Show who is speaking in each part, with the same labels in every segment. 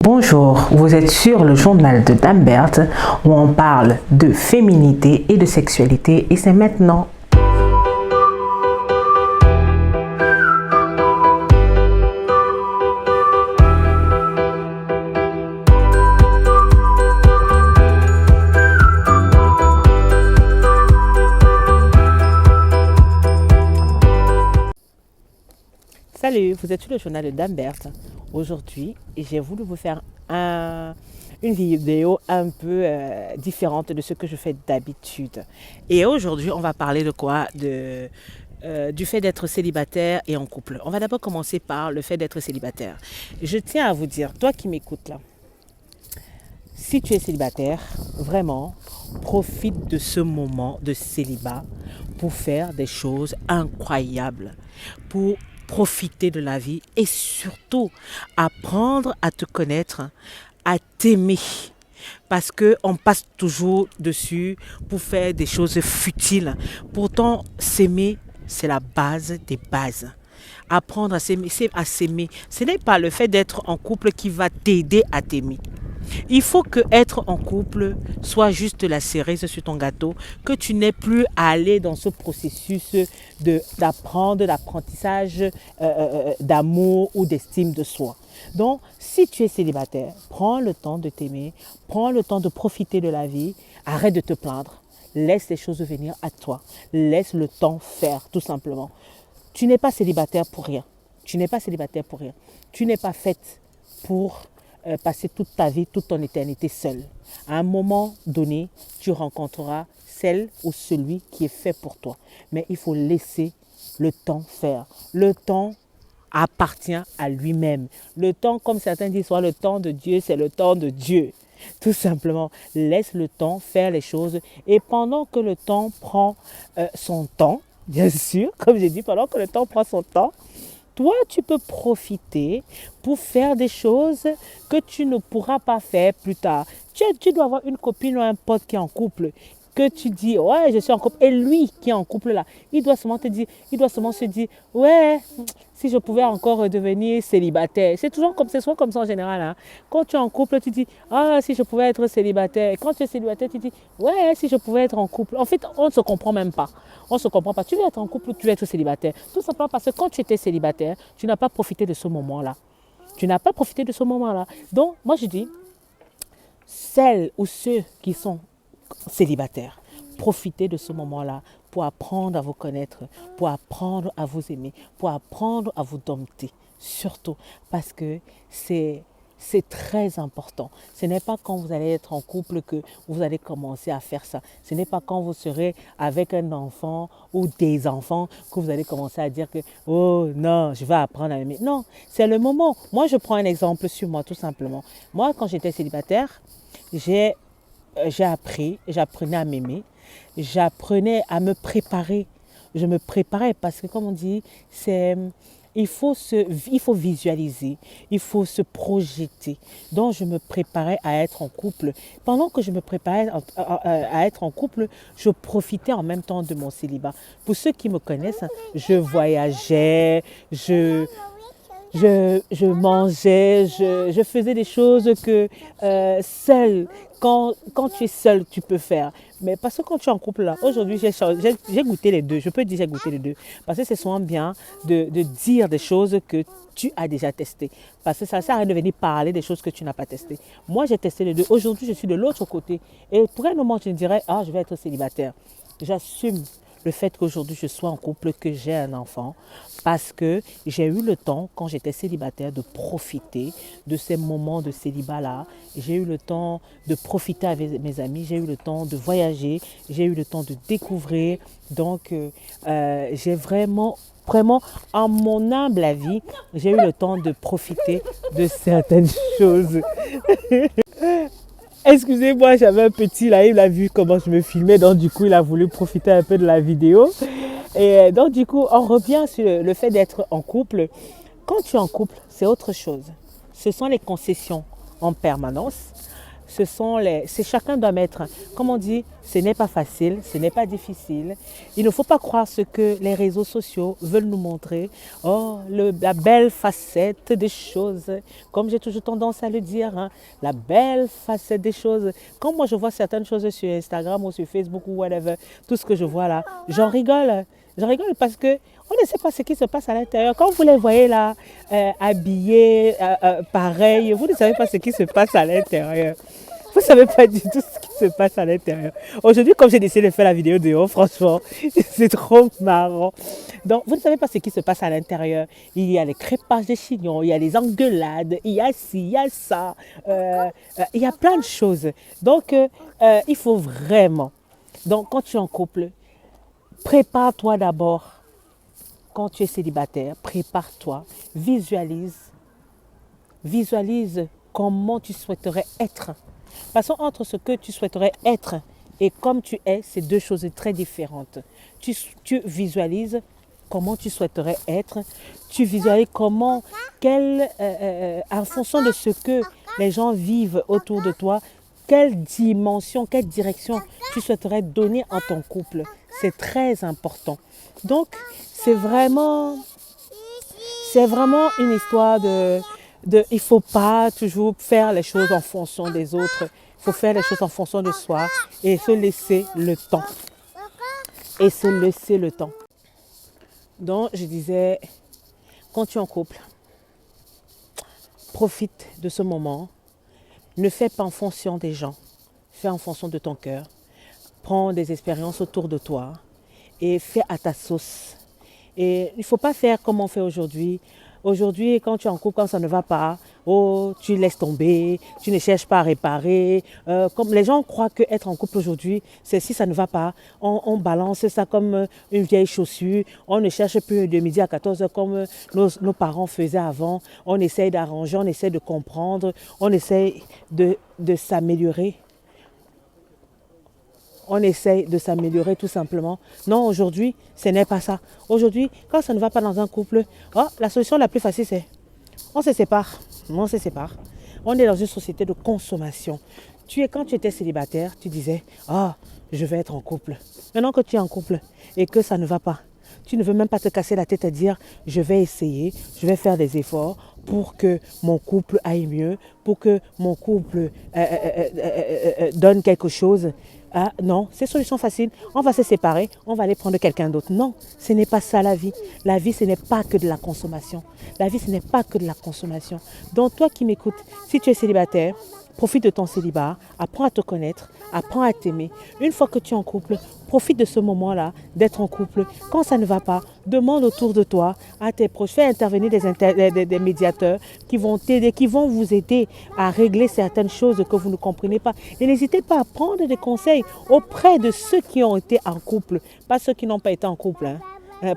Speaker 1: Bonjour, vous êtes sur le journal de Dame Berthe où on parle de féminité et de sexualité et c'est maintenant. Salut, vous êtes sur le journal de Dame Berthe. Aujourd'hui, j'ai voulu vous faire une vidéo un peu différente de ce que je fais d'habitude. Et aujourd'hui, on va parler de quoi? Du fait d'être célibataire et en couple. On va d'abord commencer par le fait d'être célibataire. Je tiens à vous dire, toi qui m'écoutes là, si tu es célibataire, vraiment, profite de ce moment de célibat pour faire des choses incroyables, pour profiter de la vie et surtout apprendre à te connaître, à t'aimer. Parce qu'on passe toujours dessus pour faire des choses futiles. Pourtant, s'aimer, c'est la base des bases. Apprendre à s'aimer, c'est à s'aimer. Ce n'est pas le fait d'être en couple qui va t'aider à t'aimer. Il faut que être en couple soit juste la cerise sur ton gâteau, que tu n'aies plus à aller dans ce processus d'apprentissage d'amour ou d'estime de soi. Donc, si tu es célibataire, prends le temps de t'aimer, prends le temps de profiter de la vie, arrête de te plaindre, laisse les choses venir à toi, laisse le temps faire, tout simplement. Tu n'es pas célibataire pour rien. Tu n'es pas célibataire pour rien. Tu n'es pas faite pour passer toute ta vie, toute ton éternité seule. À un moment donné, tu rencontreras celle ou celui qui est fait pour toi. Mais il faut laisser le temps faire. Le temps appartient à lui-même. Le temps, comme certains disent, soit le temps de Dieu, c'est le temps de Dieu. Tout simplement, laisse le temps faire les choses. Et pendant que le temps prend son temps, bien sûr, comme j'ai dit, pendant que le temps prend son temps, toi, tu peux profiter pour faire des choses que tu ne pourras pas faire plus tard. Tu dois avoir une copine ou un pote qui est en couple, que tu dis, ouais, je suis en couple. Et lui qui est en couple là, il doit seulement se dire, ouais, si je pouvais encore devenir célibataire. C'est toujours comme, c'est souvent comme ça en général. Hein. Quand tu es en couple, tu dis, ah, si je pouvais être célibataire. Et quand tu es célibataire, tu dis, ouais, si je pouvais être en couple. En fait, on ne se comprend même pas. On ne se comprend pas. Tu veux être en couple ou tu veux être célibataire. Tout simplement parce que quand tu étais célibataire, tu n'as pas profité de ce moment-là. Tu n'as pas profité de ce moment-là. Donc, moi, je dis, celles ou ceux qui sont célibataires, profitez de ce moment-là pour apprendre à vous connaître, pour apprendre à vous aimer, pour apprendre à vous dompter. Surtout parce que c'est très important. Ce n'est pas quand vous allez être en couple que vous allez commencer à faire ça. Ce n'est pas quand vous serez avec un enfant ou des enfants que vous allez commencer à dire que « Oh non, je vais apprendre à aimer ». Non, c'est le moment. Moi, je prends un exemple sur moi tout simplement. Moi, quand j'étais célibataire, j'apprenais à m'aimer, j'apprenais à me préparer. Je me préparais parce que, comme on dit, il faut visualiser, il faut se projeter. Donc, je me préparais à être en couple. Pendant que je me préparais à être en couple, je profitais en même temps de mon célibat. Pour ceux qui me connaissent, je voyageais, je mangeais, je faisais des choses que seul, quand tu es seul, tu peux faire. Mais parce que quand tu es en couple là, aujourd'hui j'ai goûté les deux, je peux dire j'ai goûté les deux. Parce que c'est souvent bien de dire des choses que tu as déjà testées. Parce que ça sert à rien de venir parler des choses que tu n'as pas testées. Moi j'ai testé les deux, aujourd'hui je suis de l'autre côté. Et pour un moment je me dirais, ah je vais être célibataire. J'assume le fait qu'aujourd'hui je sois en couple, que j'ai un enfant, parce que j'ai eu le temps, quand j'étais célibataire, de profiter de ces moments de célibat-là. J'ai eu le temps de profiter avec mes amis, j'ai eu le temps de voyager, j'ai eu le temps de découvrir. Donc, j'ai vraiment, à mon humble avis, j'ai eu le temps de profiter de certaines choses. Excusez-moi, j'avais un petit là, il a vu comment je me filmais, donc du coup il a voulu profiter un peu de la vidéo. Et donc du coup, on revient sur le fait d'être en couple. Quand tu es en couple, c'est autre chose. Ce sont les concessions en permanence. chacun doit mettre, comme on dit, ce n'est pas facile, ce n'est pas difficile. Il ne faut pas croire ce que les réseaux sociaux veulent nous montrer. Oh, la belle facette des choses, comme j'ai toujours tendance à le dire, hein, la belle facette des choses. Quand moi je vois certaines choses sur Instagram ou sur Facebook ou whatever, tout ce que je vois là, j'en rigole. J'en rigole parce que on ne sait pas ce qui se passe à l'intérieur. Quand vous les voyez là, habillés, pareil, vous ne savez pas ce qui se passe à l'intérieur. Vous ne savez pas du tout ce qui se passe à l'intérieur. Aujourd'hui, comme j'ai décidé de faire la vidéo dehors, franchement, c'est trop marrant. Donc, vous ne savez pas ce qui se passe à l'intérieur. Il y a les crépages des chignons, il y a les engueulades, il y a ci, il y a ça. Il y a plein de choses. Donc, il faut vraiment. Donc, quand tu es en couple, prépare-toi d'abord. Quand tu es célibataire, prépare-toi, visualise comment tu souhaiterais être. Parce qu'entre ce que tu souhaiterais être et comme tu es, c'est deux choses très différentes. Tu visualises comment tu souhaiterais être, tu visualises en fonction de ce que les gens vivent autour de toi, quelle dimension, quelle direction tu souhaiterais donner en ton couple. C'est très important. Donc, c'est vraiment une histoire il ne faut pas toujours faire les choses en fonction des autres. Il faut faire les choses en fonction de soi et se laisser le temps. Donc, je disais, quand tu es en couple, profite de ce moment. Ne fais pas en fonction des gens. Fais en fonction de ton cœur. Prends des expériences autour de toi et fais à ta sauce. Et il ne faut pas faire comme on fait aujourd'hui. Aujourd'hui, quand tu es en couple, quand ça ne va pas, oh, tu laisses tomber, tu ne cherches pas à réparer. Comme les gens croient qu'être en couple aujourd'hui, c'est si ça ne va pas, on balance ça comme une vieille chaussure. On ne cherche plus de midi à 14 heures comme nos parents faisaient avant. On essaye d'arranger, on essaye de comprendre, on essaye de s'améliorer. On essaye de s'améliorer tout simplement. Non, aujourd'hui, ce n'est pas ça. Aujourd'hui, quand ça ne va pas dans un couple, la solution la plus facile, c'est on se sépare. On se sépare. On est dans une société de consommation. Quand tu étais célibataire, tu disais, je vais être en couple. Maintenant que tu es en couple et que ça ne va pas, tu ne veux même pas te casser la tête à dire, je vais essayer, je vais faire des efforts pour que mon couple aille mieux, pour que mon couple donne quelque chose. Ah, non, c'est solution facile. On va se séparer, on va aller prendre quelqu'un d'autre. Non, ce n'est pas ça la vie. La vie, ce n'est pas que de la consommation. La vie, ce n'est pas que de la consommation. Donc, toi qui m'écoutes, si tu es célibataire, profite de ton célibat, apprends à te connaître, apprends à t'aimer. Une fois que tu es en couple, profite de ce moment-là, d'être en couple. Quand ça ne va pas, demande autour de toi, à tes proches, fais intervenir des médiateurs qui vont t'aider, qui vont vous aider à régler certaines choses que vous ne comprenez pas. Et n'hésitez pas à prendre des conseils auprès de ceux qui ont été en couple, pas ceux qui n'ont pas été en couple.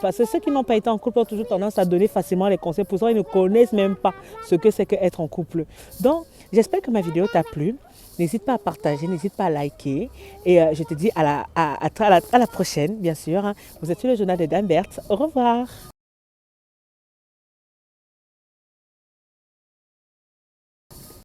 Speaker 1: Parce que ceux qui n'ont pas été en couple ont toujours tendance à donner facilement les conseils. Pour ça, ils ne connaissent même pas ce que c'est qu'être en couple. Donc, j'espère que ma vidéo t'a plu. N'hésite pas à partager, n'hésite pas à liker. Et je te dis à la prochaine, bien sûr. Vous êtes sur le journal de Dame Berthe. Au revoir.